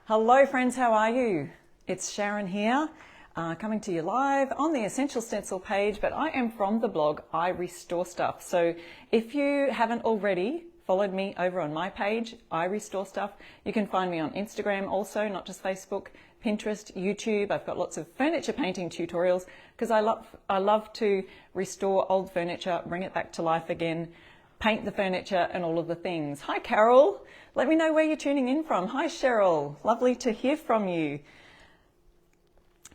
Hello friends, how are you? It's Sharon here, coming to you live on the Essential Stencil page, but I am from the blog I Restore Stuff. So if you haven't already followed me over on my page, I Restore Stuff, you can find me on Instagram also, not just Facebook, Pinterest, YouTube. I've got lots of furniture painting tutorials because I love to restore old furniture, bring it back to life again, paint the furniture and all of the things. Hi Carol, let me know where you're tuning in from. Hi Cheryl, lovely to hear from you.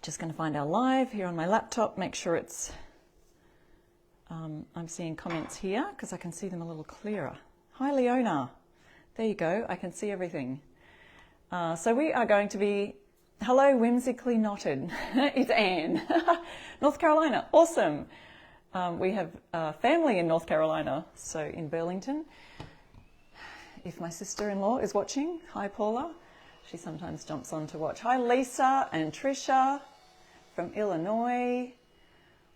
Just going to find our live here on my laptop, make sure it's, I'm seeing comments here because I can see them a little clearer. Hi Leona, there you go, I can see everything. So we are going to be, hello Whimsically Knotted, it's Anne, North Carolina, awesome. We have family in North Carolina, so in Burlington. If my sister-in-law is watching, hi Paula, she sometimes jumps on to watch. Hi Lisa and Trisha from Illinois.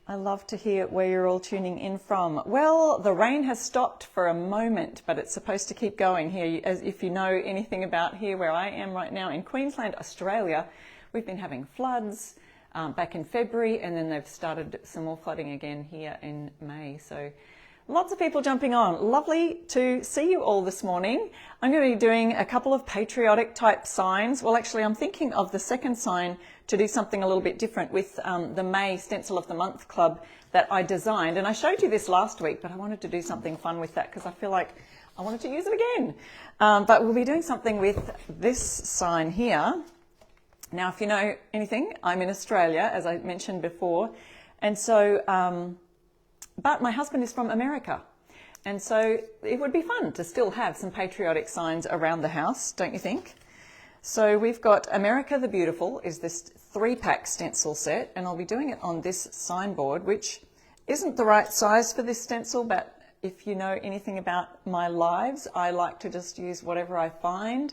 I love to hear where you're all tuning in from. Well, the rain has stopped for a moment, but it's supposed to keep going here. As if you know anything about here where I am right now in Queensland, Australia, we've been having floods. Back in February, and then they've started some more flooding again here in May. So lots of people jumping on. Lovely to see you all this morning. I'm going to be doing a couple of patriotic type signs. Well, actually, I'm thinking of the second sign to do something a little bit different with the May Stencil of the Month Club that I designed. And I showed you this last week, but I wanted to do something fun with that because I feel like I wanted to use it again. But we'll be doing something with this sign here. Now, if you know anything, I'm in Australia, as I mentioned before, and so, but my husband is from America, and so it would be fun to still have some patriotic signs around the house, don't you think? So we've got America the Beautiful is this 3-pack stencil set, and I'll be doing it on this signboard, which isn't the right size for this stencil, but if you know anything about my lives, I like to just use whatever I find.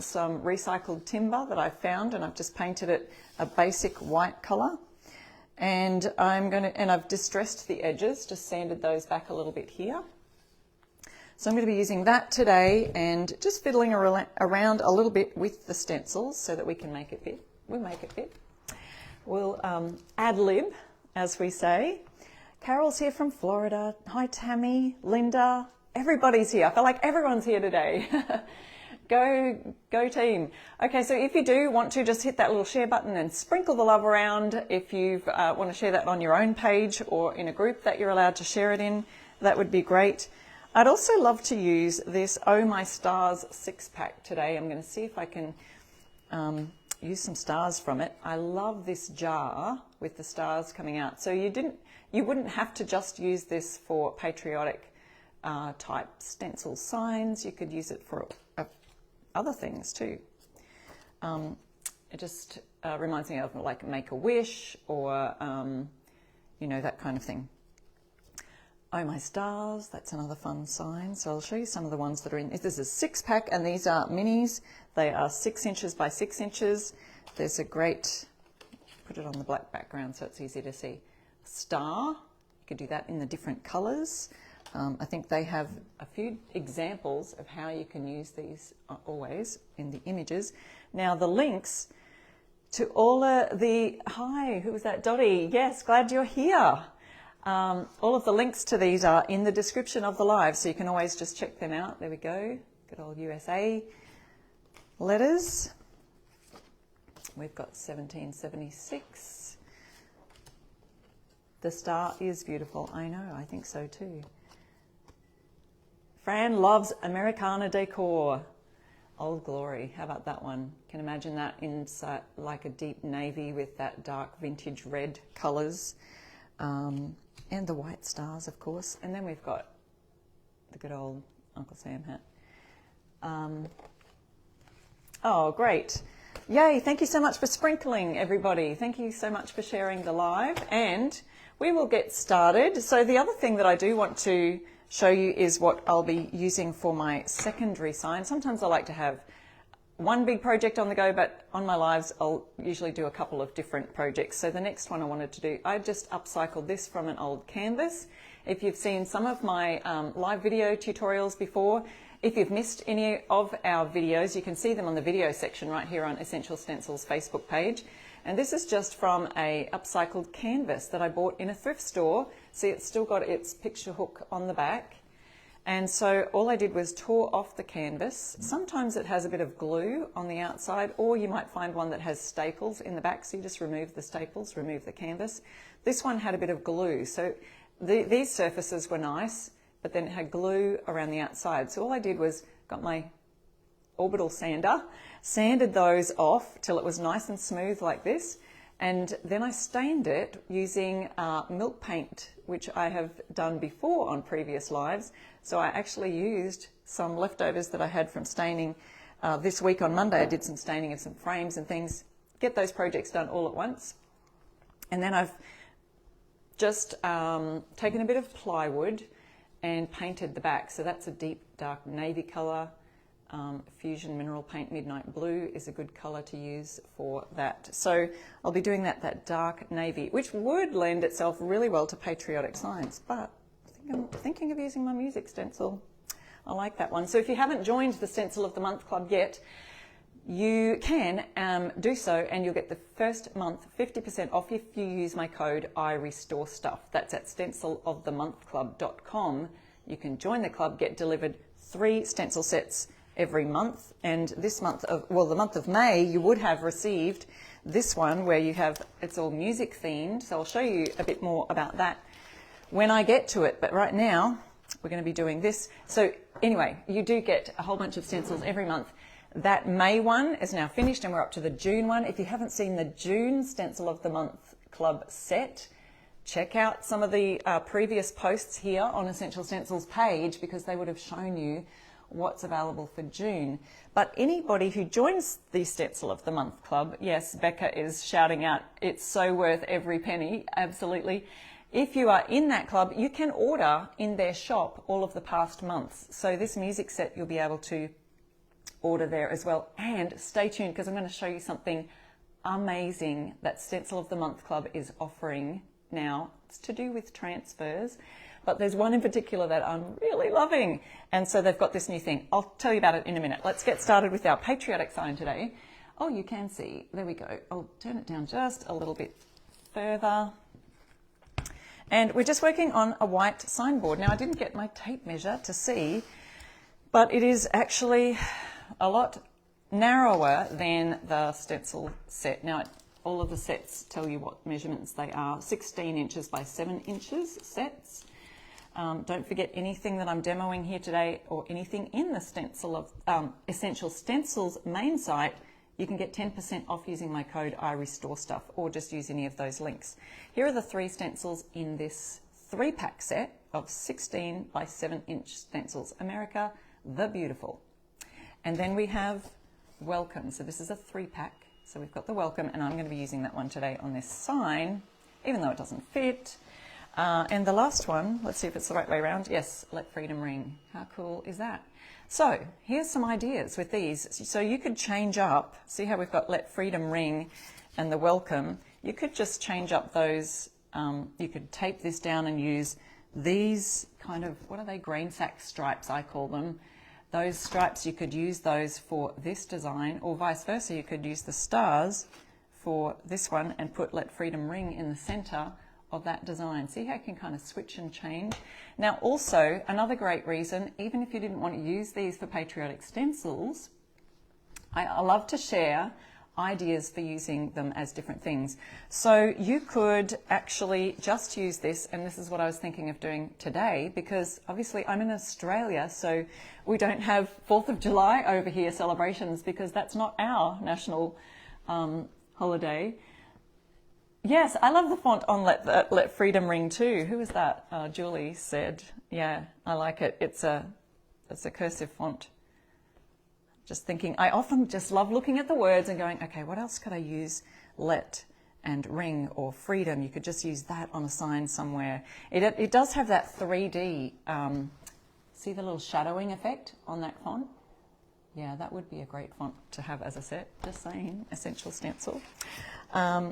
Some recycled timber that I found, and I've just painted it a basic white color. And I've distressed the edges, just sanded those back a little bit here. So I'm going to be using that today and just fiddling around a little bit with the stencils so that we can make it fit. We'll make it fit. We'll ad lib, as we say. Carol's here from Florida. Hi Tammy, Linda, everybody's here. I feel like everyone's here today. Go team. Okay, so if you do want to, just hit that little share button and sprinkle the love around. If you want to share that on your own page or in a group that you're allowed to share it in, that would be great. I'd also love to use this Oh My Stars 6-pack today. I'm going to see if I can use some stars from it. I love this jar with the stars coming out. So you wouldn't have to just use this for patriotic type stencil signs. You could use it for other things too. It just reminds me of like Make-A-Wish or, you know, that kind of thing. Oh My Stars, that's another fun sign. So I'll show you some of the ones that are in. This is a 6-pack and these are minis. They are 6 inches by 6 inches. There's a great, put it on the black background so it's easy to see. Star, you could do that in the different colors. I think they have a few examples of how you can use these always in the images. Now the links to all hi, who was that? Dottie, yes, glad you're here. All of the links to these are in the description of the live, so you can always just check them out. There we go, good old USA letters. We've got 1776. The star is beautiful, I know, I think so too. Fran loves Americana Decor. Old Glory, how about that one? Can imagine that inside like a deep navy with that dark vintage red colours. And the white stars, of course. And then we've got the good old Uncle Sam hat. Oh, great. Yay, thank you so much for sprinkling, everybody. Thank you so much for sharing the live. And we will get started. So the other thing that I do want to show you is what I'll be using for my secondary sign. Sometimes I like to have one big project on the go, but on my lives I'll usually do a couple of different projects. So the next one I wanted to do, I just upcycled this from an old canvas. If you've seen some of my live video tutorials before, If you've missed any of our videos, you can see them on the video section right here on Essential Stencil's Facebook page. And this is just from a upcycled canvas that I bought in a thrift store. See, it's still got its picture hook on the back. And so all I did was tore off the canvas. Sometimes it has a bit of glue on the outside, or you might find one that has staples in the back. So you just remove the staples, remove the canvas. This one had a bit of glue. So these surfaces were nice, but then it had glue around the outside. So all I did was got my orbital sander, sanded those off till it was nice and smooth like this. And then I stained it using milk paint, which I have done before on previous lives. So I actually used some leftovers that I had from staining this week on Monday. I did some staining of some frames and things, get those projects done all at once. And then I've just taken a bit of plywood and painted the back. So that's a deep dark navy colour. Fusion Mineral Paint Midnight Blue is a good colour to use for that. So I'll be doing that dark navy, which would lend itself really well to patriotic signs, but I'm thinking of using my music stencil. I like that one. So if you haven't joined the Stencil of the Month Club yet, you can do so, and you'll get the first month 50% off if you use my code IRestoreStuff. That's at stencilofthemonthclub.com. You can join the club, get delivered 3 stencil sets every month, and this month of, well, the month of May, you would have received this one where you have, it's all music themed, so I'll show you a bit more about that when I get to it, but right now we're going to be doing this. So anyway, you do get a whole bunch of stencils every month. That May one is now finished and we're up to the June one. If you haven't seen the June Stencil of the Month Club set, check out some of the previous posts here on Essential Stencil's page, because they would have shown you what's available for June. But anybody who joins the Stencil of the Month Club, yes, Becca is shouting out, it's so worth every penny, absolutely. If you are in that club, you can order in their shop all of the past months. So this music set, you'll be able to order there as well. And stay tuned, because I'm going to show you something amazing that Stencil of the Month Club is offering now. It's to do with transfers, but there's one in particular that I'm really loving. And so they've got this new thing. I'll tell you about it in a minute. Let's get started with our patriotic sign today. Oh, you can see, there we go. I'll turn it down just a little bit further. And we're just working on a white signboard. Now, I didn't get my tape measure to see, but it is actually a lot narrower than the stencil set. Now, all of the sets tell you what measurements they are. 16 inches by 7 inches sets. Don't forget, anything that I'm demoing here today or anything in the stencil of Essential Stencil's main site, you can get 10% off using my code IRestoreStuff, or just use any of those links. Here are the 3 stencils in this 3-pack set of 16 by 7 inch stencils. America the Beautiful. And then we have Welcome. So this is a 3-pack. So we've got the Welcome, and I'm going to be using that one today on this sign, even though it doesn't fit. And the last one, let's see if it's the right way around. Yes, Let Freedom Ring. How cool is that? So here's some ideas with these. So you could change up, see how we've got Let Freedom Ring and the Welcome. You could just change up those. You could tape this down and use these kind of, what are they, grain sack stripes, I call them. Those stripes, you could use those for this design, or vice versa. You could use the stars for this one and put Let Freedom Ring in the center of that design. See how you can kind of switch and change. Now also, another great reason, even if you didn't want to use these for patriotic stencils, I love to share ideas for using them as different things. So you could actually just use this, and this is what I was thinking of doing today, because obviously I'm in Australia, so we don't have 4th of July over here celebrations, because that's not our national holiday. Yes, I love the font on Let Freedom Ring too. Who is that? Julie said, yeah, I like it. It's a cursive font. Just thinking, I often just love looking at the words and going, okay, what else could I use? Let and ring or freedom. You could just use that on a sign somewhere. It does have that 3D, see the little shadowing effect on that font? Yeah, that would be a great font to have as a set, just saying, Essential Stencil.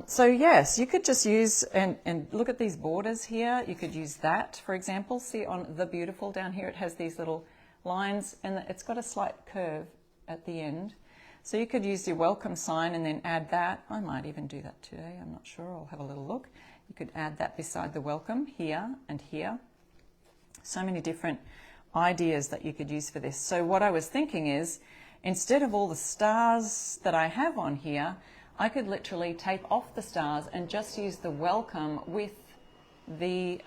So yes, you could just use, and look at these borders here, you could use that, for example. See on The Beautiful down here, it has these little lines, and it's got a slight curve at the end. So you could use your welcome sign and then add that. I might even do that today, I'm not sure, I'll have a little look. You could add that beside the welcome here and here. So many different ideas that you could use for this. So what I was thinking is, instead of all the stars that I have on here, I could literally tape off the stars and just use the welcome with the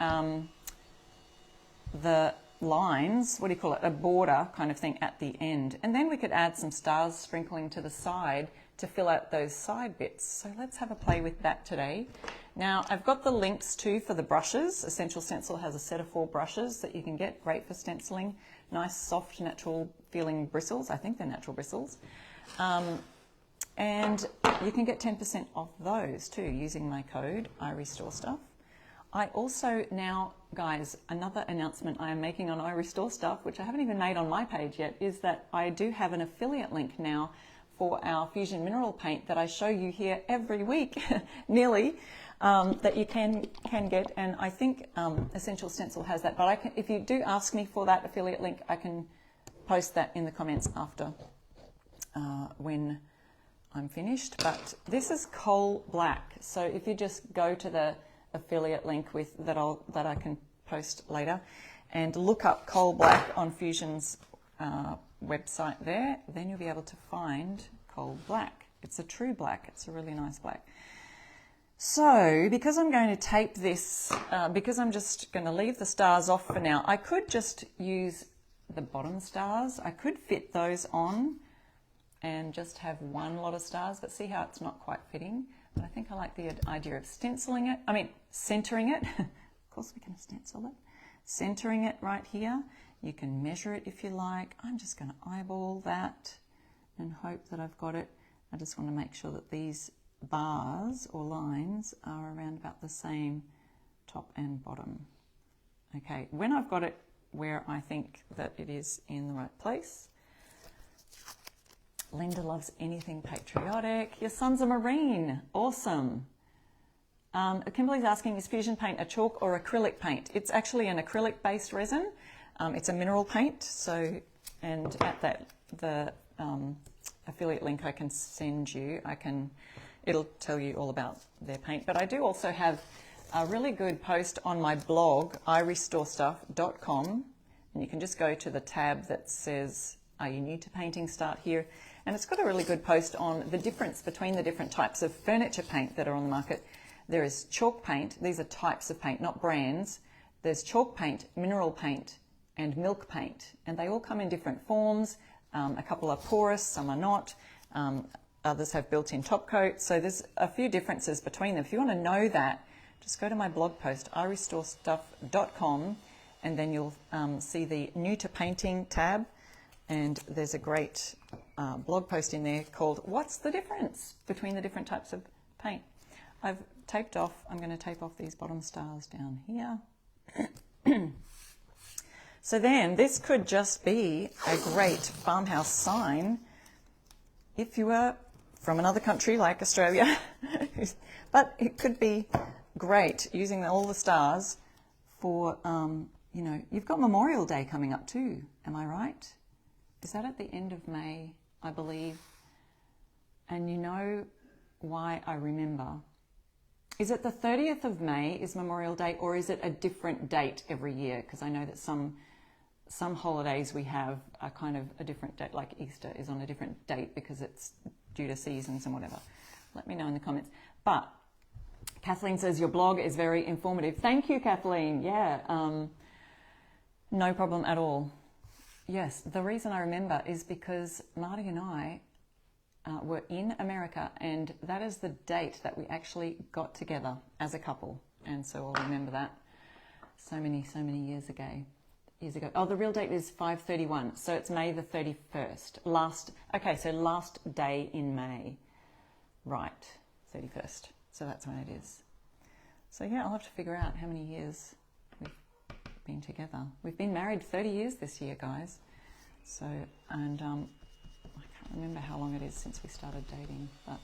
lines, what do you call it, a border kind of thing at the end. And then we could add some stars sprinkling to the side to fill out those side bits. So let's have a play with that today. Now I've got the links too for the brushes. Essential Stencil has a set of 4 brushes that you can get, great for stenciling. Nice, soft, natural feeling bristles. I think they're natural bristles. And you can get 10% off those too using my code, iRestoreStuff. I also now, guys, another announcement I am making on iRestoreStuff, which I haven't even made on my page yet, is that I do have an affiliate link now for our Fusion Mineral Paint that I show you here every week, nearly, that you can get. And I think Essential Stencil has that. But if you do ask me for that affiliate link, I can post that in the comments after when I'm finished. But this is Coal Black. So if you just go to the affiliate link that I can post later and look up Coal Black on Fusion's website there, then you'll be able to find Coal Black. It's a true black. It's a really nice black. So because I'm going to tape this, because I'm just going to leave the stars off for now, I could just use the bottom stars. I could fit those on and just have one lot of stars, but see how it's not quite fitting. But I think I like the idea of centering it. Of course we can stencil it. Centering it right here. You can measure it if you like. I'm just going to eyeball that and hope that I've got it. I just want to make sure that these bars or lines are around about the same top and bottom. Okay, when I've got it where I think that it is in the right place. Linda loves anything patriotic. Your son's a Marine. Awesome. Kimberly's asking, is Fusion paint a chalk or acrylic paint? It's actually an acrylic-based resin. It's a mineral paint. So, and at the affiliate link I can send you, it'll tell you all about their paint. But I do also have a really good post on my blog, iRestoreStuff.com, and you can just go to the tab that says, are you new to painting? Start here. And it's got a really good post on the difference between the different types of furniture paint that are on the market. There is chalk paint. These are types of paint, not brands. There's chalk paint, mineral paint, and milk paint. And they all come in different forms. A couple are porous, some are not. Others have built-in top coat. So there's a few differences between them. If you want to know that, just go to my blog post, iRestoreStuff.com, and then you'll see the New to Painting tab. And there's a great blog post in there called What's the Difference Between the Different Types of Paint? I've taped off, I'm going to tape off these bottom stars down here. So then this could just be a great farmhouse sign if you were from another country like Australia. But it could be great using all the stars for, you've got Memorial Day coming up too, am I right? Is that at the end of May, I believe? And you know why I remember. Is it the 30th of May is Memorial Day, or is it a different date every year? Because I know that some holidays we have are kind of a different date, like Easter is on a different date because it's due to seasons and whatever. Let me know in the comments. But Kathleen says your blog is very informative. Thank you, Kathleen. Yeah, no problem at all. Yes, the reason I remember is because Marty and I were in America, and that is the date that we actually got together as a couple. And so I'll remember that so many years ago. Oh, the real date is 5/31, so it's May the 31st. Last day in May. Right, 31st. So that's when it is. So yeah, I'll have to figure out how many years we've been together. We've been married 30 years this year, guys. So, and I can't remember how long it is since we started dating, but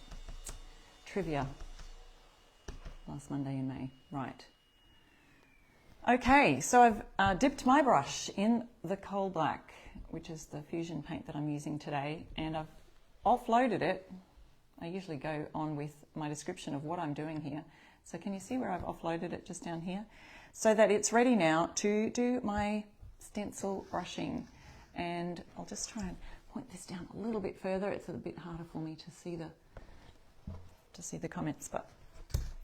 trivia. Last Monday in May, right. Okay, so I've dipped my brush in the coal black, which is the fusion paint that I'm using today, and I've offloaded it. I usually go on with my description of what I'm doing here. So can you see where I've offloaded it just down here? So that it's ready now to do my stencil brushing. And I'll just try and point this down a little bit further. It's a bit harder for me to see the comments, but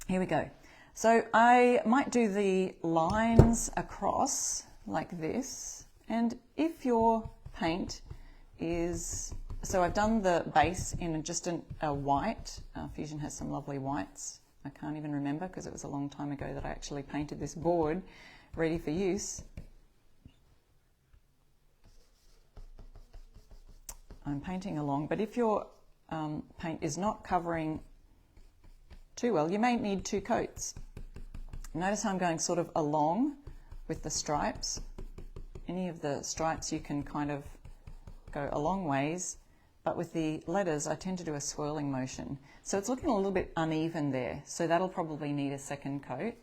here we go. So I might do the lines across like this, and if your paint is, so I've done the base in just a white. Fusion has some lovely whites. I can't even remember because it was a long time ago that I actually painted this board ready for use. I'm painting along, but if your paint is not covering too well, you may need 2 coats. Notice how I'm going sort of along with the stripes. Any of the stripes you can kind of go a long ways, but with the letters I tend to do a swirling motion. So it's looking a little bit uneven there, so that'll probably need a second coat.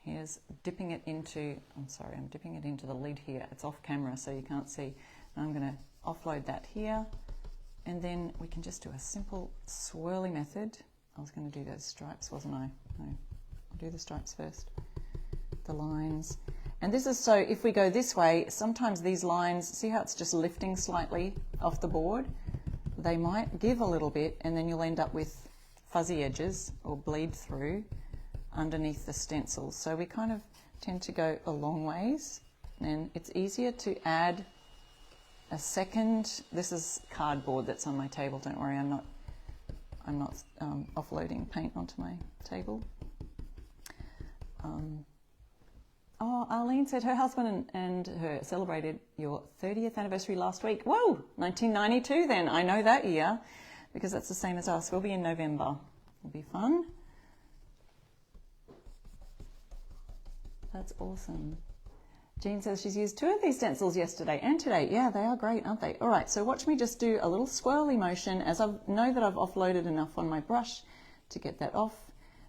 Here's dipping it into, I'm dipping it into the lid here. It's off camera so you can't see. I'm going to offload that here, and then we can just do a simple swirly method. I was going to do those stripes, wasn't I? No, I'll do the stripes first. The lines. And this is so if we go this way, sometimes these lines, see how it's just lifting slightly off the board? They might give a little bit, and then you'll end up with fuzzy edges or bleed through underneath the stencil. So we kind of tend to go a long ways, and it's easier to add a second. This is cardboard that's on my table. Don't worry, I'm not offloading paint onto my table. Oh, Arlene said her husband and her celebrated your 30th anniversary last week. Whoa, 1992 then. I know that year because that's the same as us. We'll be in November. It'll be fun. That's awesome. Jean says she's used 2 of these stencils yesterday and today. Yeah, they are great, aren't they? All right, so watch me just do a little swirly motion as I know that I've offloaded enough on my brush to get that off.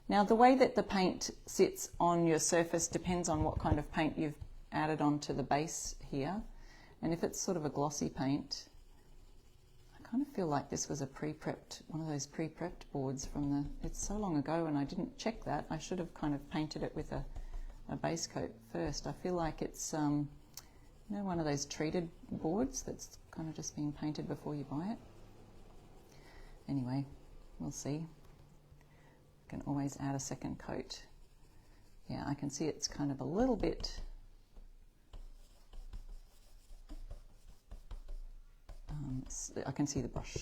Now, the way that the paint sits on your surface depends on what kind of paint you've added onto the base here. And if it's sort of a glossy paint, I kind of feel like this was a pre-prepped, one of those pre-prepped boards from the, it's so long ago and I didn't check that. I should have kind of painted it with a base coat first. I feel like it's, you know, one of those treated boards that's kind of just being painted before you buy it. Anyway, we'll see. I can always add a second coat. Yeah, I can see it's kind of a little bit I can see the brush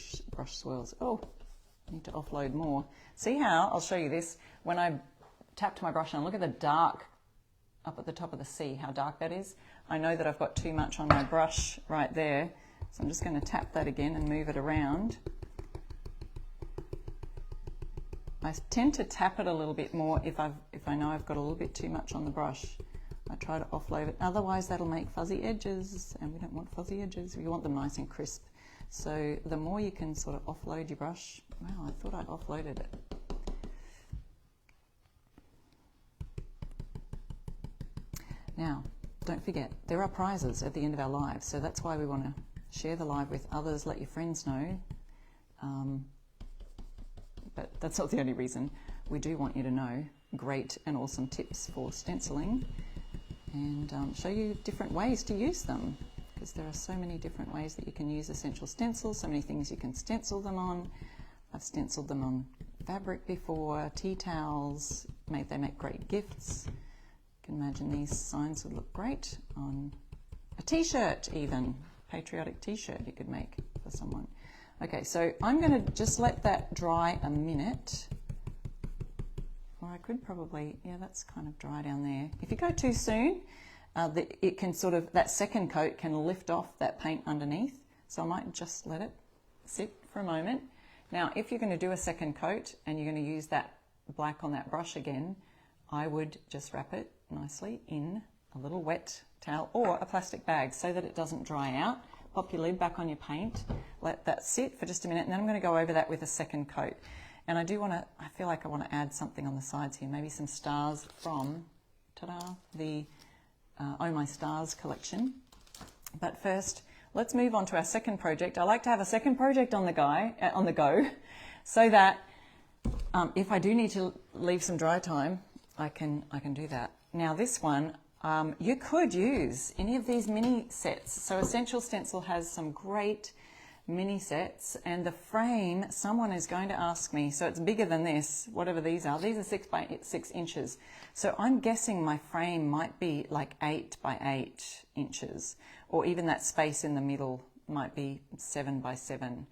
swirls. Oh, I need to offload more. See how, I'll show you this, when I tapped my brush and look at the dark up at the top of the C, how dark that is. I know that I've got too much on my brush right there, so I'm just going to tap that again and move it around. I tend to tap it a little bit more if I know I've got a little bit too much on the brush. I try to offload it, otherwise that'll make fuzzy edges, and we don't want fuzzy edges, we want them nice and crisp. So the more you can sort of offload your brush, wow, I thought I'd offloaded it. Now, don't forget, there are prizes at the end of our lives, so that's why we want to share the live with others, let your friends know. But that's not the only reason. We do want you to know great and awesome tips for stenciling and show you different ways to use them, because there are so many different ways that you can use Essential Stencils, so many things you can stencil them on. I've stenciled them on fabric before, tea towels, they make great gifts. You can imagine these signs would look great on a t-shirt even, patriotic t-shirt you could make for someone. Okay, so I'm going to just let that dry a minute. Or I could probably, yeah, that's kind of dry down there. If you go too soon, it can sort of, that second coat can lift off that paint underneath. So I might just let it sit for a moment. Now, if you're going to do a second coat and you're going to use that black on that brush again, I would just wrap it nicely in a little wet towel or a plastic bag so that it doesn't dry out. Pop your lid back on your paint, let that sit for just a minute, and then I'm going to go over that with a second coat. And I feel like I want to add something on the sides here, maybe some stars from ta-da, the Oh My Stars collection. But first, let's move on to our second project. I like to have a second project on the go, so that if I do need to leave some dry time, I can do that. Now this one, you could use any of these mini sets. So Essential Stencil has some great mini sets, and the frame, someone is going to ask me, so it's bigger than this, whatever these are 6 by 6 inches. So I'm guessing my frame might be like 8 by 8 inches, or even that space in the middle might be 7 by 7.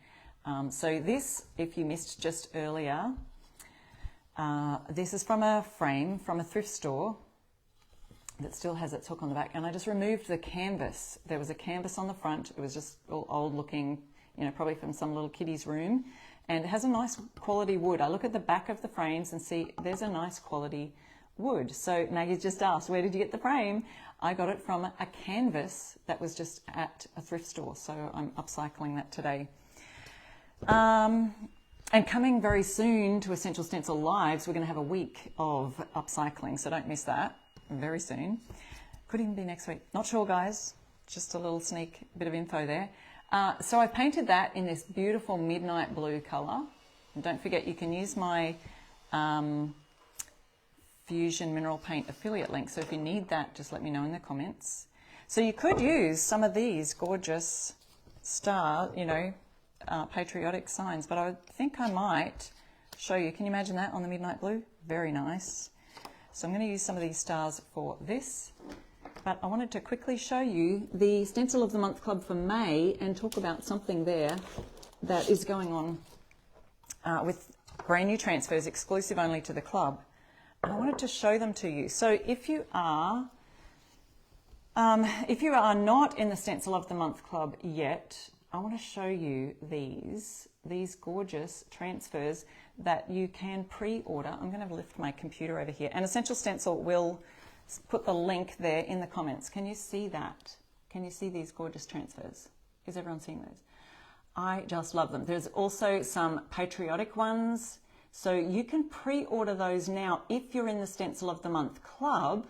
So this, if you missed just earlier, this is from a frame from a thrift store that still has its hook on the back, and I just removed the canvas. There was a canvas on the front. It was just all old looking, you know, probably from some little kiddie's room, and it has a nice quality wood. I look at the back of the frames and see there's a nice quality wood. So Maggie just asked, where did you get the frame? I got it from a canvas that was just at a thrift store, so I'm upcycling that today. And coming very soon to Essential Stencil Lives, we're going to have a week of upcycling, so don't miss that. Very soon. Could even be next week. Not sure, guys. Just a little sneak bit of info there. So I painted that in this beautiful midnight blue colour. And don't forget, you can use my Fusion Mineral Paint affiliate link. So if you need that, just let me know in the comments. So you could use some of these gorgeous star, you know, patriotic signs. But I think I might show you. Can you imagine that on the midnight blue? Very nice. So I'm going to use some of these stars for this, but I wanted to quickly show you the Stencil of the Month Club for May and talk about something there that is going on with brand new transfers exclusive only to the club. And I wanted to show them to you. So if you are not in the Stencil of the Month Club yet, I want to show you these gorgeous transfers that you can pre-order. I'm going to lift my computer over here, and Essential Stencil will put the link there in the comments. Can you see that? Can you see these gorgeous transfers? Is everyone seeing those? I just love them. There's also some patriotic ones, so you can pre-order those now if you're in the Stencil of the Month Club.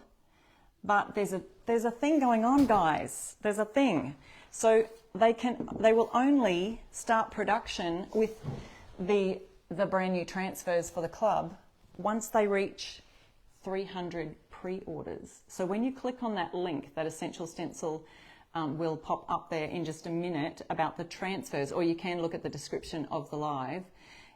But there's a thing going on, guys. There's a thing. So they will only start production with the brand new transfers for the club once they reach 300 pre-orders. So when you click on that link, that Essential Stencil will pop up there in just a minute about the transfers, or you can look at the description of the live.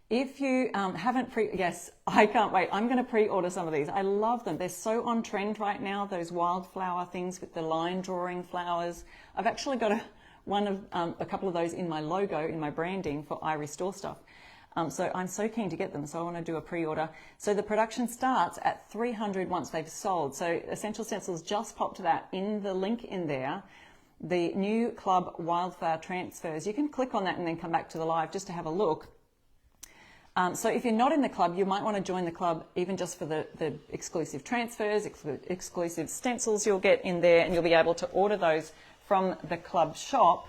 If you haven't yes, I can't wait. I'm going to pre-order some of these. I love them. They're so on trend right now, those wildflower things with the line drawing flowers. I've actually got a couple of those in my logo, in my branding for I Restore stuff. So I'm so keen to get them, so I want to do a pre-order. So the production starts at 300 once they've sold. So Essential Stencils just popped that in the link in there. The new club wildflower transfers. You can click on that and then come back to the live just to have a look. So if you're not in the club, you might want to join the club even just for the exclusive transfers, exclusive stencils you'll get in there, and you'll be able to order those from the club shop.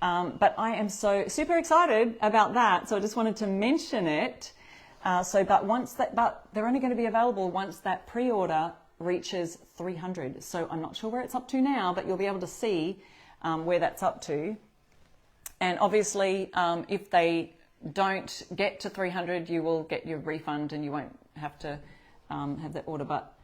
But I am so super excited about that, so I just wanted to mention it. But they're only going to be available once that pre-order reaches 300. So I'm not sure where it's up to now, but you'll be able to see where that's up to. And obviously, if they don't get to 300, you will get your refund and you won't have to have that order. But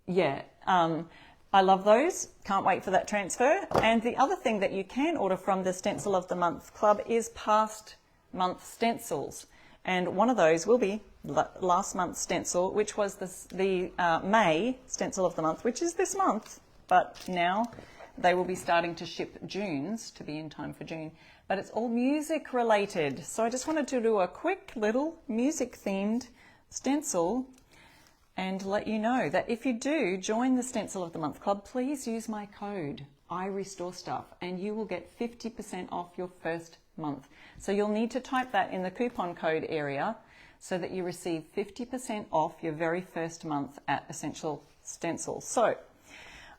yeah, I love those. Can't wait for that transfer. And the other thing that you can order from the Stencil of the Month Club is past month stencils. And one of those will be last month's stencil, which was the May Stencil of the Month, which is this month. But now they will be starting to ship June's to be in time for June. But it's all music related. So I just wanted to do a quick little music themed stencil and let you know that if you do join the Stencil of the Month Club, please use my code I Restore Stuff and you will get 50% off your first month. So you'll need to type that in the coupon code area so that you receive 50% off your very first month at Essential Stencil. So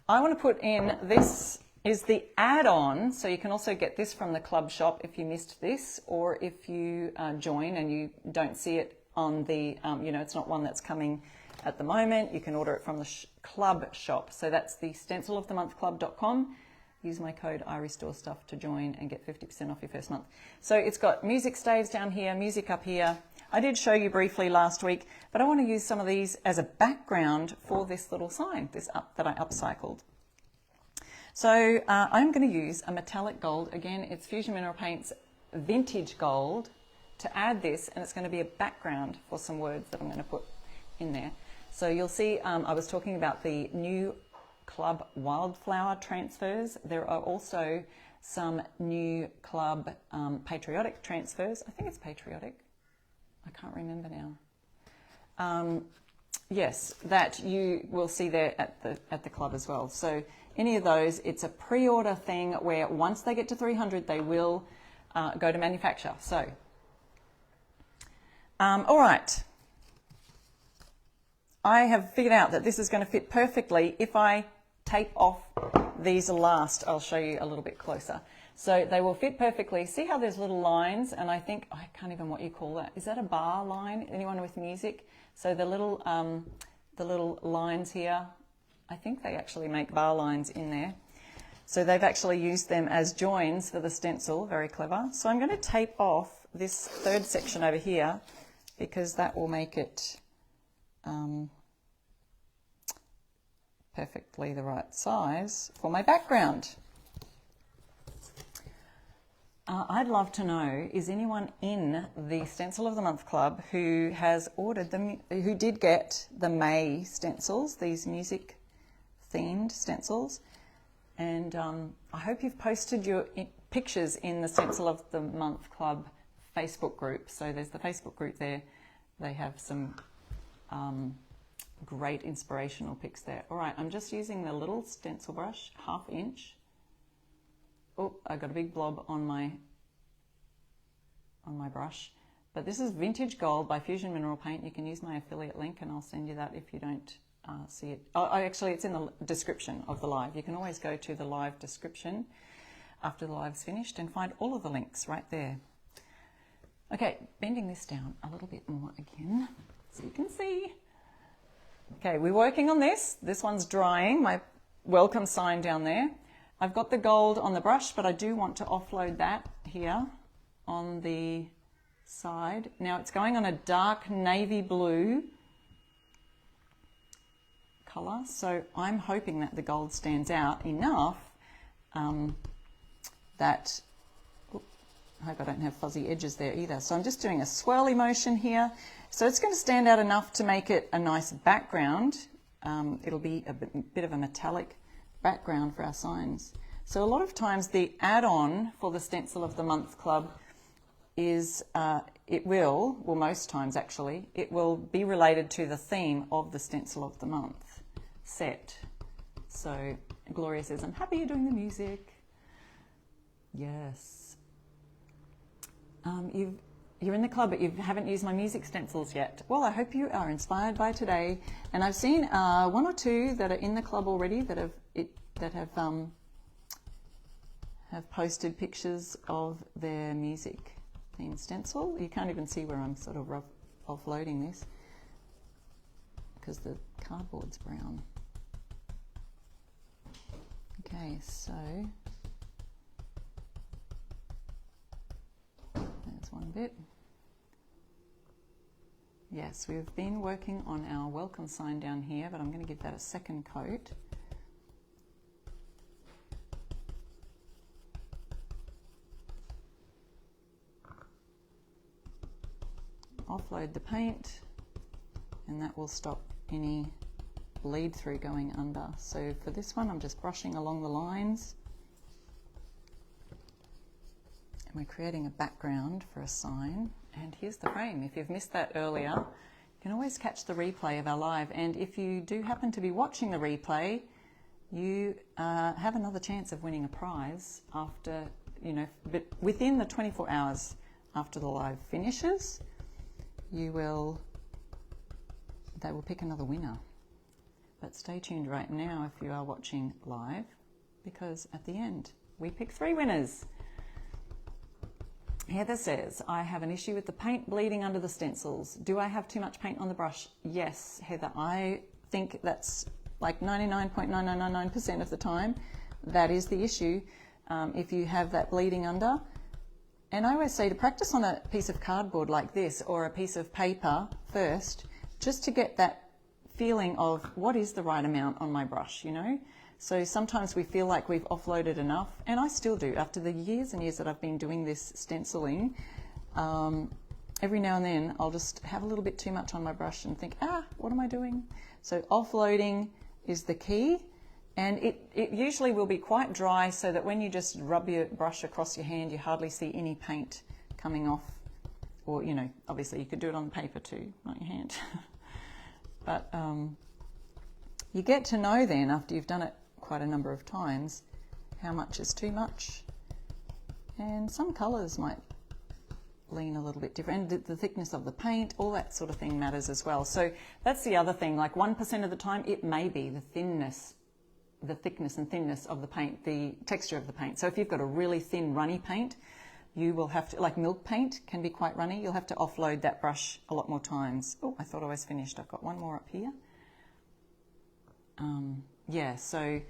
I want to put in, this is the add-on, so you can also get this from the club shop if you missed this, or if you join and you don't see it on the, it's not one that's coming at the moment. You can order it from the club shop. So that's the stencilofthemonthclub.com. Use my code IRestoreStuff to join and get 50% off your first month. So it's got music staves down here, music up here. I did show you briefly last week, but I want to use some of these as a background for this little sign, that I upcycled. So I'm going to use a metallic gold. Again, it's Fusion Mineral Paints Vintage Gold to add this, and it's going to be a background for some words that I'm going to put in there. So you'll see I was talking about the new Club Wildflower transfers. There are also some new Club Patriotic transfers. I think it's Patriotic. I can't remember now. Yes, that you will see there at the club as well. So any of those, it's a pre-order thing where once they get to 300, they will go to manufacture. So, all right. I have figured out that this is going to fit perfectly if I tape off these last. I'll show you a little bit closer. So they will fit perfectly. See how there's little lines, and I think, I can't even what you call that. Is that a bar line? Anyone with music? So the little lines here, I think they actually make bar lines in there. So they've actually used them as joins for the stencil. Very clever. So I'm going to tape off this third section over here because that will make it perfectly the right size for my background. I'd love to know, is anyone in the Stencil of the Month Club who has ordered them, who did get the May stencils, these music themed stencils? And I hope you've posted your pictures in the Stencil of the Month Club Facebook group. So there's the Facebook group there. They have some great inspirational pics there. All right, I'm just using the little stencil brush, 1/2 inch. Oh, I got a big blob on my brush. But this is Vintage Gold by Fusion Mineral Paint. You can use my affiliate link and I'll send you that if you don't see it. Oh, actually, it's in the description of the live. You can always go to the live description after the live's finished and find all of the links right there. Okay, bending this down a little bit more again so you can see. Okay, we're working on this. This one's drying, my welcome sign down there. I've got the gold on the brush, but I do want to offload that here on the side. Now it's going on a dark navy blue color, so I'm hoping that the gold stands out enough that, I hope I don't have fuzzy edges there either. So I'm just doing a swirly motion here. So it's going to stand out enough to make it a nice background. It'll be a bit of a metallic background for our signs. So a lot of times the add-on for the Stencil of the Month Club is, well most times actually, it will be related to the theme of the Stencil of the Month set. So Gloria says, I'm happy you're doing the music. Yes. You're in the club, but you haven't used my music stencils yet. Well, I hope you are inspired by today. And I've seen 1 or 2 that are in the club already that have posted pictures of their music themed stencil. You can't even see where I'm sort of offloading this because the cardboard's brown. Okay, so there's one bit. Yes, we've been working on our welcome sign down here, but I'm going to give that a second coat. Offload the paint, and that will stop any bleed through going under. So for this one, I'm just brushing along the lines. And we're creating a background for a sign. And here's the frame. If you've missed that earlier, you can always catch the replay of our live. And if you do happen to be watching the replay, you have another chance of winning a prize after, but within the 24 hours after the live finishes, they will pick another winner. But stay tuned right now if you are watching live, because at the end we pick 3 winners. Heather says, I have an issue with the paint bleeding under the stencils. Do I have too much paint on the brush? Yes, Heather, I think that's like 99.9999% of the time. That is the issue. If you have that bleeding under. And I always say to practice on a piece of cardboard like this or a piece of paper first, just to get that feeling of what is the right amount on my brush, you know? So sometimes we feel like we've offloaded enough, and I still do. After the years and years that I've been doing this stenciling, every now and then I'll just have a little bit too much on my brush and think, what am I doing? So offloading is the key, and it usually will be quite dry so that when you just rub your brush across your hand, you hardly see any paint coming off. Or, you know, obviously you could do it on paper too, not your hand. But you get to know then, after you've done it quite a number of times, how much is too much. And some colours might lean a little bit different. And the thickness of the paint, all that sort of thing matters as well. So that's the other thing, like 1% of the time it may be the thickness and thinness of the paint, the texture of the paint. So if you've got a really thin runny paint, you will have to, like milk paint can be quite runny, you'll have to offload that brush a lot more times. Oh, I thought I was finished. I've got one more up here. Yeah, so,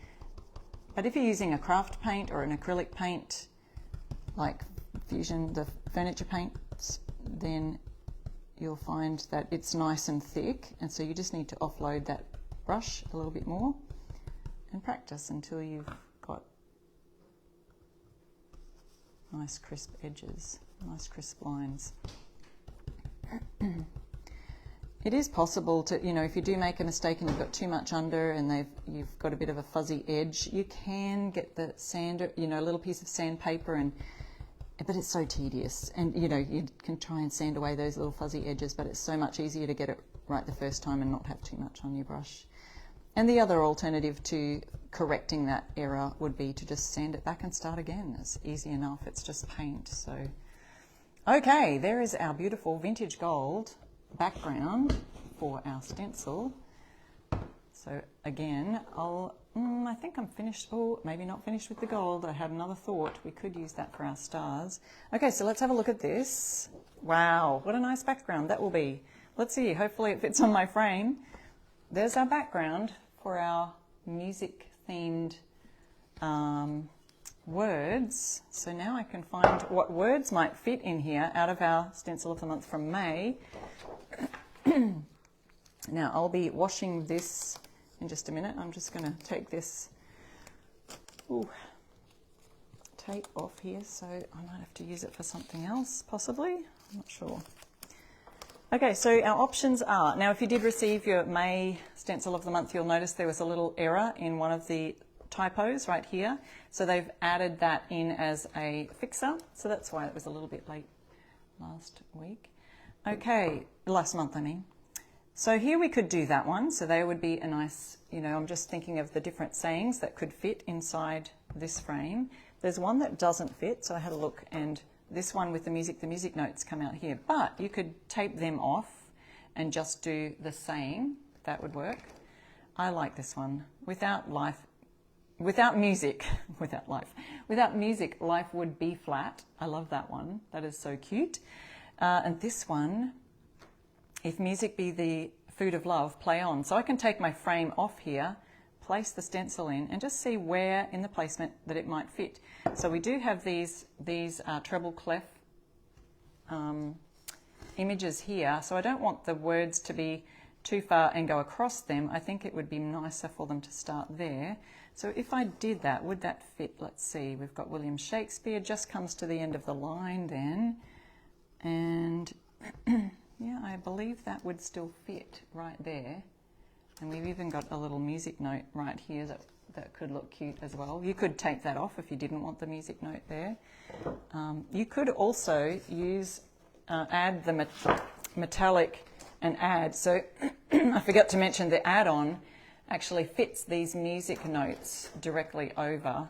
but if you're using a craft paint or an acrylic paint, like Fusion, the furniture paints, then you'll find that it's nice and thick, and so you just need to offload that brush a little bit more and practice until you've got nice crisp edges, nice crisp lines. It is possible to, you know, if you do make a mistake and you've got too much under and you've got a bit of a fuzzy edge, you can get the sander, you know, a little piece of sandpaper, but it's so tedious. And, you know, you can try and sand away those little fuzzy edges, but it's so much easier to get it right the first time and not have too much on your brush. And the other alternative to correcting that error would be to just sand it back and start again. It's easy enough. It's just paint. So, okay, there is our beautiful vintage gold background for our stencil. So again, I think I'm finished. Oh, maybe not finished with the gold. I had another thought. We could use that for our stars. Okay, so let's have a look at this. Wow, what a nice background that will be. Let's see, hopefully it fits on my frame. There's our background for our music themed words. So now I can find what words might fit in here out of our stencil of the month from May. Now I'll be washing this in just a minute. I'm just going to take this tape off here, so I might have to use it for something else possibly. I'm not sure. Okay, so our options are, now if you did receive your May stencil of the month, you'll notice there was a little error in one of the typos right here. So they've added that in as a fixer. So that's why it was a little bit late last week. Okay, last month I mean. So here we could do that one. So they would be a nice, you know, I'm just thinking of the different sayings that could fit inside this frame. There's one that doesn't fit, so I had a look, and this one with the music notes come out here. But you could tape them off and just do the saying. That would work. I like this one. Without music, life would be flat. I love that one. That is so cute. And this one, if music be the food of love, play on. So I can take my frame off here, place the stencil in, and just see where in the placement that it might fit. So we do have these treble clef images here. So I don't want the words to be too far and go across them. I think it would be nicer for them to start there. So if I did that, would that fit? Let's see. We've got William Shakespeare, just comes to the end of the line then. And yeah, I believe that would still fit right there. And we've even got a little music note right here that could look cute as well. You could take that off if you didn't want the music note there. You could also use, add the metallic and add. So I forgot to mention the add-on actually fits these music notes directly over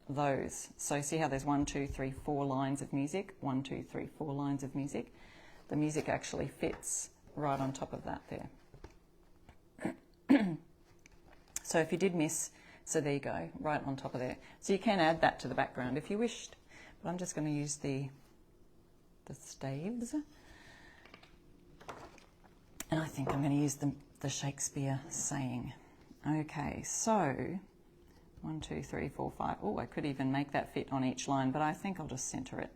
those. So see how there's 1, 2, 3, 4 lines of music, 1, 2, 3, 4 lines of music. The music actually fits right on top of that there. So if you did miss, so there you go, right on top of there. So you can add that to the background if you wished, but I'm just going to use the the staves. And I think I'm going to use the Shakespeare saying. Okay, so 1, 2, 3, 4, 5. Oh, I could even make that fit on each line, but I think I'll just center it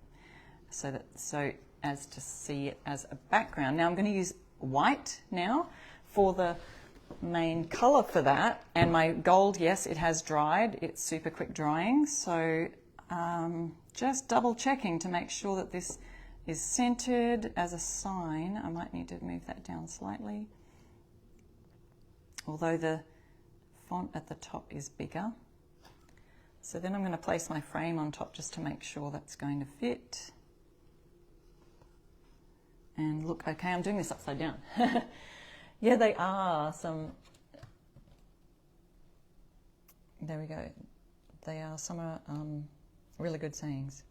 so as to see it as a background. Now I'm going to use white now for the main color for that, and my gold, yes, it has dried. It's super quick drying, so just double checking to make sure that this is centered as a sign. I might need to move that down slightly, although the font at the top is bigger. So then I'm going to place my frame on top just to make sure that's going to fit. And look, okay, I'm doing this upside down. Yeah, they are some, there we go. They are some really good sayings.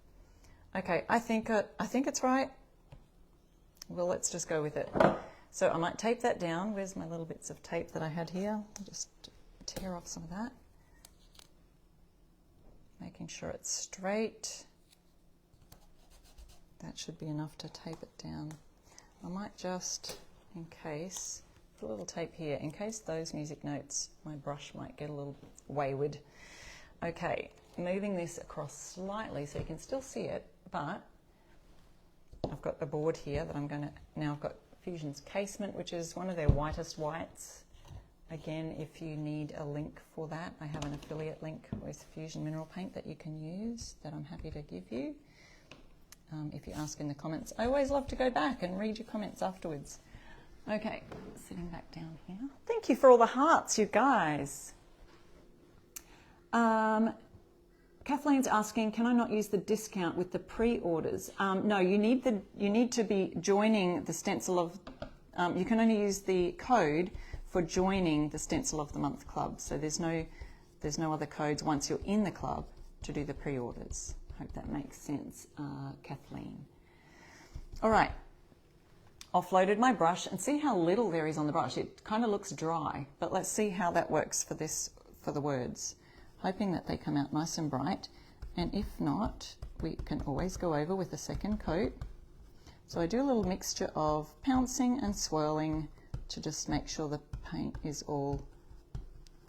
Okay, I think it's right. Well, let's just go with it. So I might tape that down. Where's my little bits of tape that I had here? I'll just tear off some of that. Making sure it's straight. That should be enough to tape it down. I might just, in case, put a little tape here, in case those music notes, my brush might get a little wayward. Okay, moving this across slightly so you can still see it, but I've got a board here that I'm going to, now I've got Fusion's Casement, which is one of their whitest whites. Again, if you need a link for that, I have an affiliate link with Fusion Mineral Paint that you can use that I'm happy to give you. If you ask in the comments, I always love to go back and read your comments afterwards. Okay, sitting back down here. Thank you for all the hearts, you guys. Kathleen's asking, can I not use the discount with the pre-orders? No, you need to be joining the stencil of. You can only use the code for joining the Stencil of the Month Club. So there's no other codes once you're in the club to do the pre-orders. Hope that makes sense, Kathleen. All right, offloaded my brush, and see how little there is on the brush. It kind of looks dry, but let's see how that works for the words. Hoping that they come out nice and bright, and if not, we can always go over with a second coat. So I do a little mixture of pouncing and swirling to just make sure the paint is all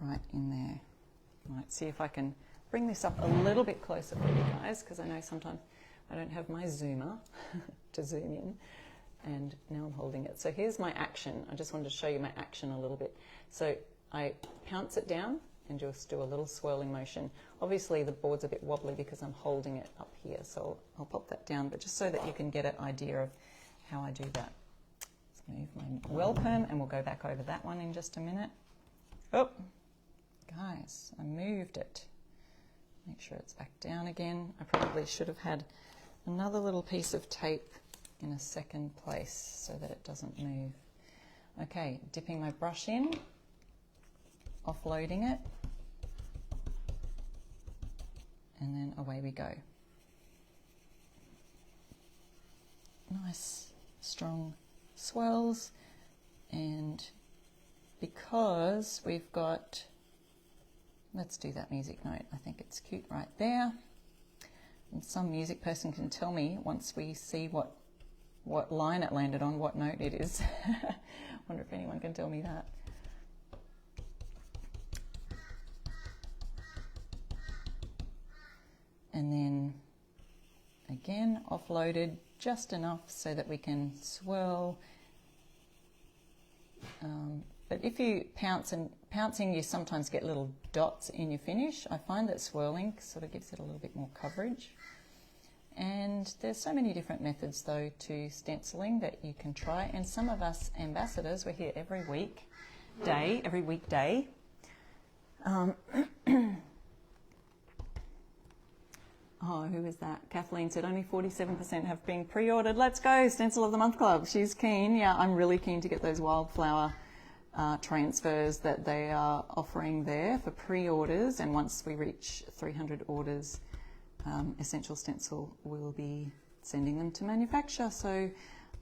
right in there. Right, see if I can bring this up a little bit closer for you guys, because I know sometimes I don't have my zoomer to zoom in, and now I'm holding it. So here's my action. I just wanted to show you my action a little bit. So I pounce it down and just do a little swirling motion. Obviously the board's a bit wobbly because I'm holding it up here, so I'll pop that down, but just so that you can get an idea of how I do that. Let's move my Welcome, and we'll go back over that one in just a minute. Oh, guys, I moved it. Make sure it's back down again. I probably should have had another little piece of tape in a second place so that it doesn't move. Okay, dipping my brush in, offloading it, and then away we go. Nice, strong swirls, and because we've got, let's do that music note. I think it's cute right there. And some music person can tell me once we see what line it landed on, what note it is. Wonder if anyone can tell me that. And then again, offloaded just enough so that we can swirl. But if you pouncing, you sometimes get little dots in your finish. I find that swirling sort of gives it a little bit more coverage. And there's so many different methods though to stenciling that you can try. And some of us ambassadors, we're here every weekday. Oh, who is that? Kathleen said only 47% have been pre-ordered. Let's go, Stencil of the Month Club. She's keen. Yeah, I'm really keen to get those wildflower transfers that they are offering there for pre-orders. And once we reach 300 orders, Essential Stencil will be sending them to manufacture. So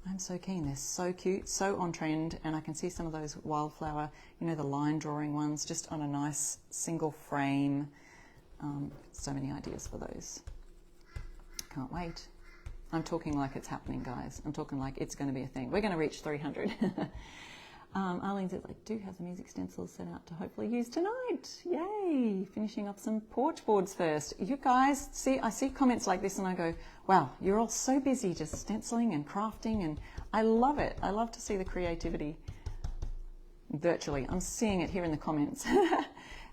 I'm so keen. They're so cute, so on trend. And I can see some of those wildflower, you know, the line drawing ones just on a nice single frame. So many ideas for those. Can't wait. I'm talking like it's happening, guys. I'm talking like it's going to be a thing. We're going to reach 300. Arlene says, I do have the music stencils set out to hopefully use tonight. Yay! Finishing off some porch boards first. You guys, see, I see comments like this and I go, wow, you're all so busy just stenciling and crafting, and I love it. I love to see the creativity virtually. I'm seeing it here in the comments.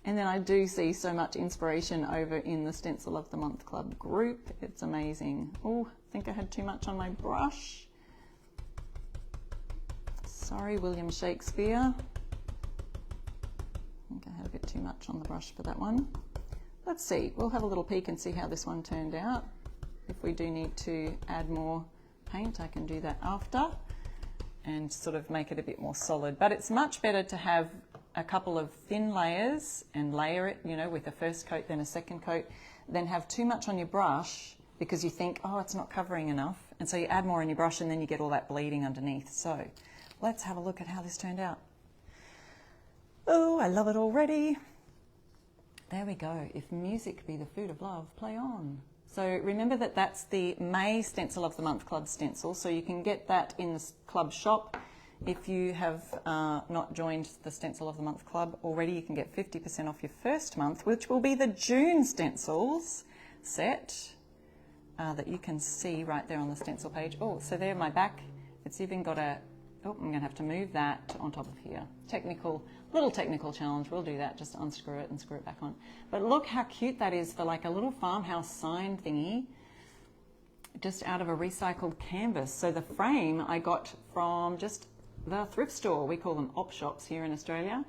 And then I do see so much inspiration over in the Stencil of the Month Club group. It's amazing. Oh, I think I had too much on my brush. Sorry, William Shakespeare. I think I had a bit too much on the brush for that one. Let's see. We'll have a little peek and see how this one turned out. If we do need to add more paint, I can do that after and sort of make it a bit more solid. But it's much better to have a couple of thin layers and layer it, you know, with a first coat, then a second coat, than have too much on your brush because you think, oh, it's not covering enough. And so you add more on your brush and then you get all that bleeding underneath. So let's have a look at how this turned out. Oh, I love it already. There we go. If music be the food of love, play on. So remember that that's the May Stencil of the Month Club stencil. So you can get that in the club shop. If you have not joined the Stencil of the Month Club already, you can get 50% off your first month, which will be the June stencils set that you can see right there on the stencil page. Oh, so there, my back, it's even got a, oh, I'm going to have to move that on top of here. Little technical challenge. We'll do that, just unscrew it and screw it back on. But look how cute that is for like a little farmhouse sign thingy, just out of a recycled canvas. So the frame I got from just the thrift store. We call them op shops here in Australia.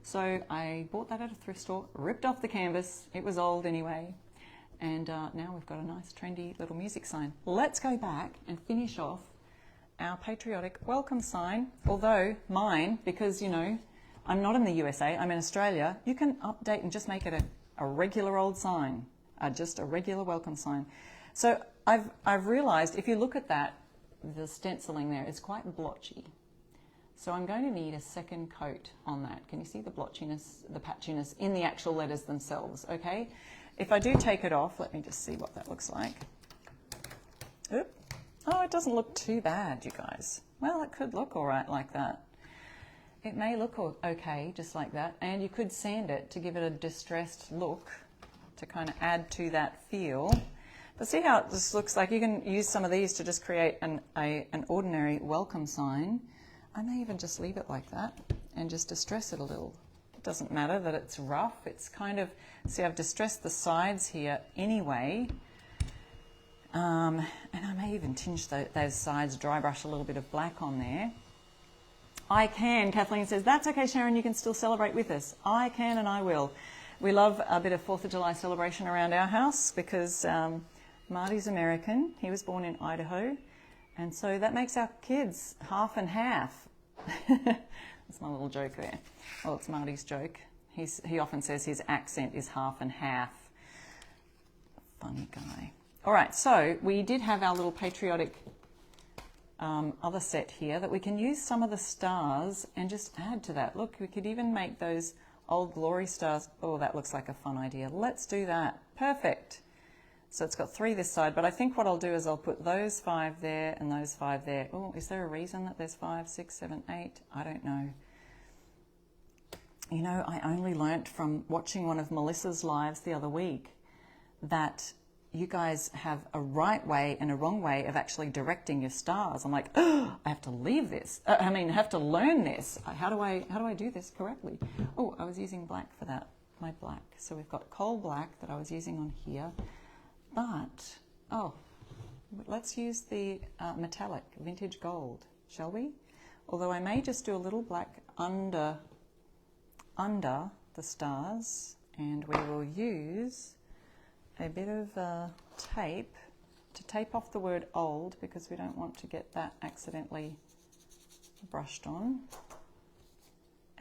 So I bought that at a thrift store, ripped off the canvas. It was old anyway. And now we've got a nice trendy little music sign. Let's go back and finish off our patriotic welcome sign. Although mine, because, you know, I'm not in the USA, I'm in Australia, you can update and just make it a regular old sign, just a regular welcome sign. So I've realized if you look at that, the stenciling there is quite blotchy. So I'm going to need a second coat on that. Can you see the blotchiness, the patchiness in the actual letters themselves, okay? If I do take it off, let me just see what that looks like. Oop. Oh, it doesn't look too bad, you guys. Well, it could look all right like that. It may look okay, just like that. And you could sand it to give it a distressed look to kind of add to that feel. But see how it just looks like you can use some of these to just create an ordinary welcome sign. I may even just leave it like that and just distress it a little. It doesn't matter that it's rough. It's kind of, see, I've distressed the sides here anyway. And I may even tinge those sides, dry brush a little bit of black on there. I can, Kathleen says, that's okay, Sharon, you can still celebrate with us. I can and I will. We love a bit of 4th of July celebration around our house because Marty's American. He was born in Idaho. And so that makes our kids half and half. That's my little joke there. Well, it's Marty's joke. He often says his accent is half and half. Funny guy. All right, so we did have our little patriotic other set here that we can use some of the stars and just add to that. Look, we could even make those old glory stars. Oh, that looks like a fun idea. Let's do that. Perfect. So it's got 3 this side, but I think what I'll do is I'll put those 5 there and those 5 there. Oh, is there a reason that there's 5, 6, 7, 8? I don't know. You know, I only learnt from watching one of Melissa's lives the other week that you guys have a right way and a wrong way of actually directing your stars. I'm like, oh, I have to leave this. I have to learn this. How do I do this correctly? Oh, I was using black for that, my black. So we've got coal black that I was using on here. But, oh, let's use the metallic vintage gold, shall we? Although I may just do a little black under the stars, and we will use a bit of tape to tape off the word old because we don't want to get that accidentally brushed on.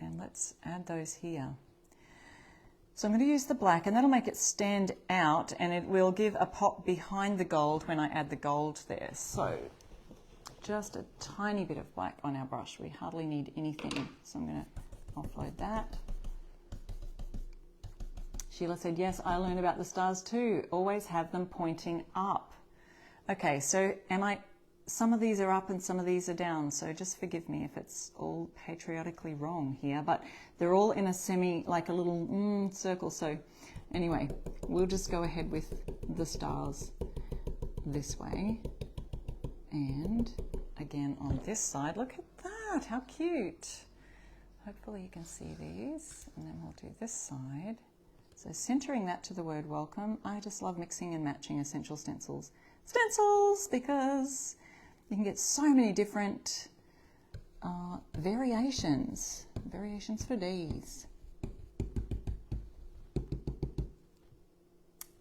And let's add those here. So I'm going to use the black, and that'll make it stand out, and it will give a pop behind the gold when I add the gold there. So just a tiny bit of black on our brush. We hardly need anything. So I'm going to offload that. Sheila said, yes, I learned about the stars too. Always have them pointing up. Okay, so some of these are up and some of these are down, so just forgive me if it's all patriotically wrong here, but they're all in a semi, like a little circle. So anyway, we'll just go ahead with the stars this way. And again on this side, look at that, how cute. Hopefully you can see these, and then we'll do this side. So centering that to the word welcome. I just love mixing and matching Essential Stencils. Because you can get so many different variations for days.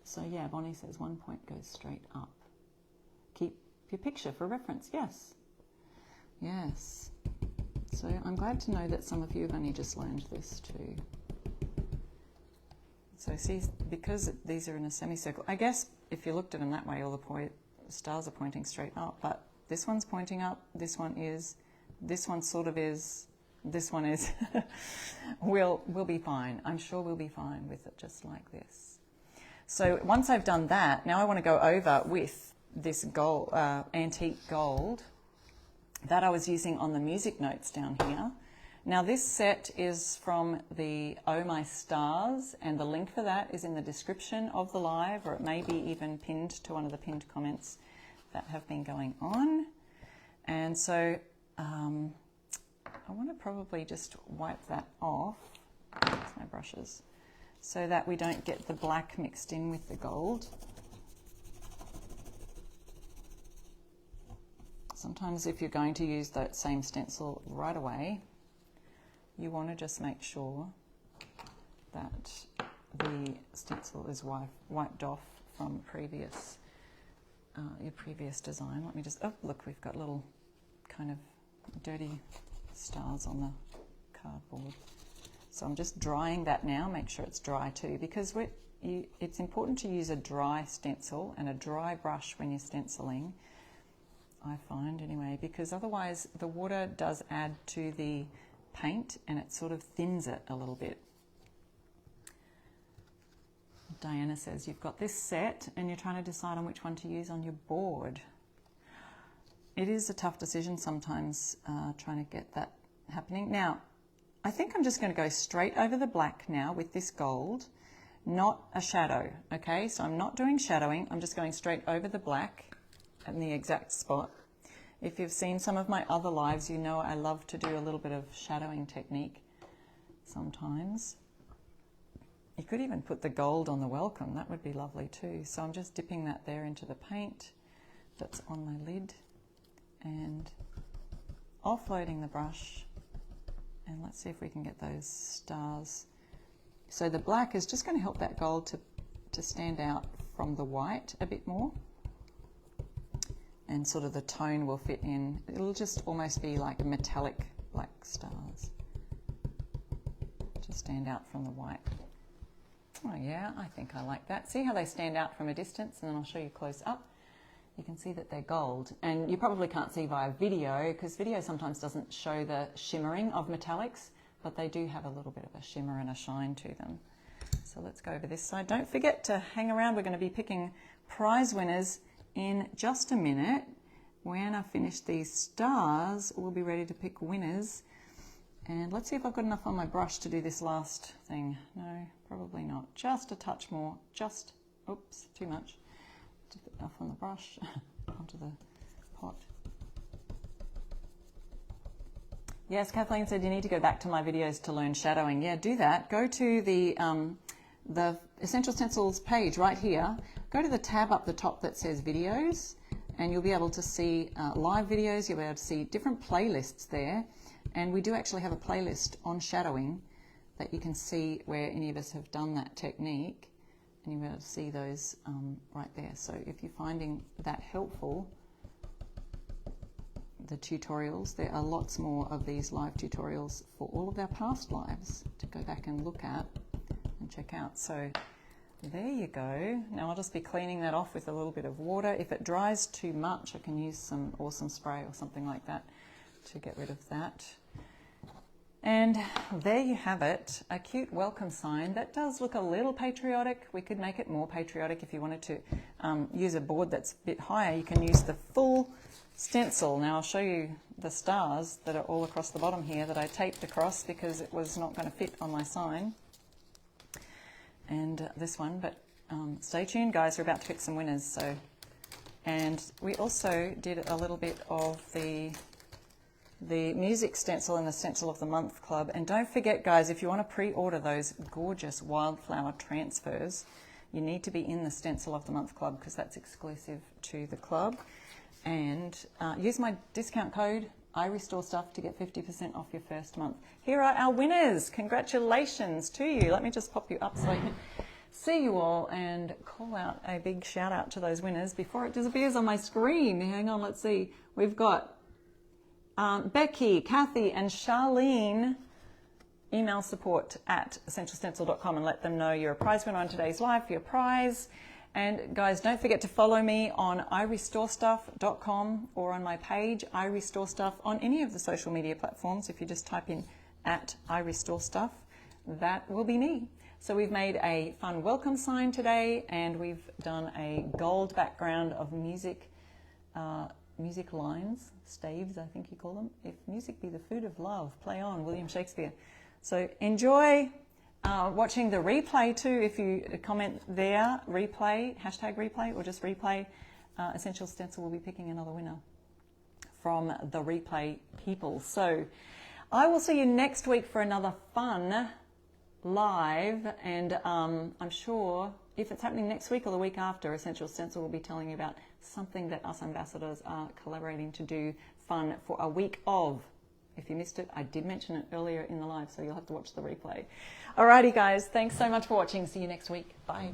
So yeah, Bonnie says 1 point goes straight up. Keep your picture for reference. Yes. So I'm glad to know that some of you have only just learned this too. So see, because these are in a semicircle, I guess if you looked at them that way, all the stars are pointing straight up, but this one's pointing up, this one sort of is, this one is. We'll be fine. I'm sure we'll be fine with it just like this. So once I've done that, now I want to go over with this gold, antique gold that I was using on the music notes down here. Now this set is from the Oh My Stars, and the link for that is in the description of the live, or it may be even pinned to one of the pinned comments that have been going on. And so I want to probably just wipe that off. That's my brushes, so that we don't get the black mixed in with the gold. Sometimes if you're going to use that same stencil right away, you want to just make sure that the stencil is wiped off from your previous design. Let me just, oh look, we've got little kind of dirty stars on the cardboard. So I'm just drying that now, make sure it's dry too, because it's important to use a dry stencil and a dry brush when you're stenciling, I find anyway, because otherwise the water does add to the paint and it sort of thins it a little bit. Diana says you've got this set and you're trying to decide on which one to use on your board. It is a tough decision sometimes, trying to get that happening. Now, I think I'm just going to go straight over the black now with this gold, not a shadow, okay? So I'm not doing shadowing, I'm just going straight over the black in the exact spot. If you've seen some of my other lives, you know I love to do a little bit of shadowing technique sometimes. You could even put the gold on the welcome, that would be lovely too. So I'm just dipping that there into the paint that's on my lid and offloading the brush, and let's see if we can get those stars. So the black is just going to help that gold to stand out from the white a bit more, and sort of the tone will fit in. It'll just almost be like metallic black stars to stand out from the white. Oh yeah, I think I like that. See how they stand out from a distance, and then I'll show you close up. You can see that they're gold, and you probably can't see via video because video sometimes doesn't show the shimmering of metallics, but they do have a little bit of a shimmer and a shine to them. So let's go over this side. Don't forget to hang around. We're going to be picking prize winners in just a minute. When I finish these stars, we'll be ready to pick winners. And let's see if I've got enough on my brush to do this last thing. No, probably not. Just a touch more. Just, oops, too much. Dip it off on the brush, onto the pot. Yes, Kathleen said you need to go back to my videos to learn shadowing. Yeah, do that. Go to the Essential Stencils page right here. Go to the tab up the top that says videos, and you'll be able to see live videos. You'll be able to see different playlists there. And we do actually have a playlist on shadowing that you can see where any of us have done that technique, and you'll be able to see those right there. So if you're finding that helpful, the tutorials, there are lots more of these live tutorials for all of our past lives to go back and look at and check out. So there you go. Now I'll just be cleaning that off with a little bit of water. If it dries too much, I can use some awesome spray or something like that to get rid of that. And there you have it, a cute welcome sign. That does look a little patriotic. We could make it more patriotic if you wanted to use a board that's a bit higher. You can use the full stencil. Now I'll show you the stars that are all across the bottom here that I taped across because it was not going to fit on my sign. And this one, but stay tuned guys, we're about to pick some winners. So, and we also did a little bit of the music stencil in the Stencil of the Month Club. And don't forget guys, if you want to pre-order those gorgeous wildflower transfers, you need to be in the Stencil of the Month Club because that's exclusive to the club. And use my discount code IRestoreStuff to get 50% off your first month. Here are our winners. Congratulations to you. Let me just pop you up so I can see you all and call out a big shout out to those winners before it disappears on my screen. Hang on, let's see. We've got Becky, Kathy, and Charlene. Email support@essentialstencil.com and let them know you're a prize winner on today's live for your prize. And guys, don't forget to follow me on irestorestuff.com or on my page, iRestoreStuff, on any of the social media platforms. If you just type in @iRestoreStuff, that will be me. So we've made a fun welcome sign today, and we've done a gold background of music lines, staves, I think you call them. If music be the food of love, play on, William Shakespeare. So enjoy watching the replay too. If you comment there, replay, #replay, or just replay, Essential Stencil will be picking another winner from the replay people. So I will see you next week for another fun live, and I'm sure if it's happening next week or the week after, Essential Stencil will be telling you about something that us ambassadors are collaborating to do fun for a week of. If you missed it, I did mention it earlier in the live, so you'll have to watch the replay. Alrighty guys, thanks so much for watching. See you next week. Bye.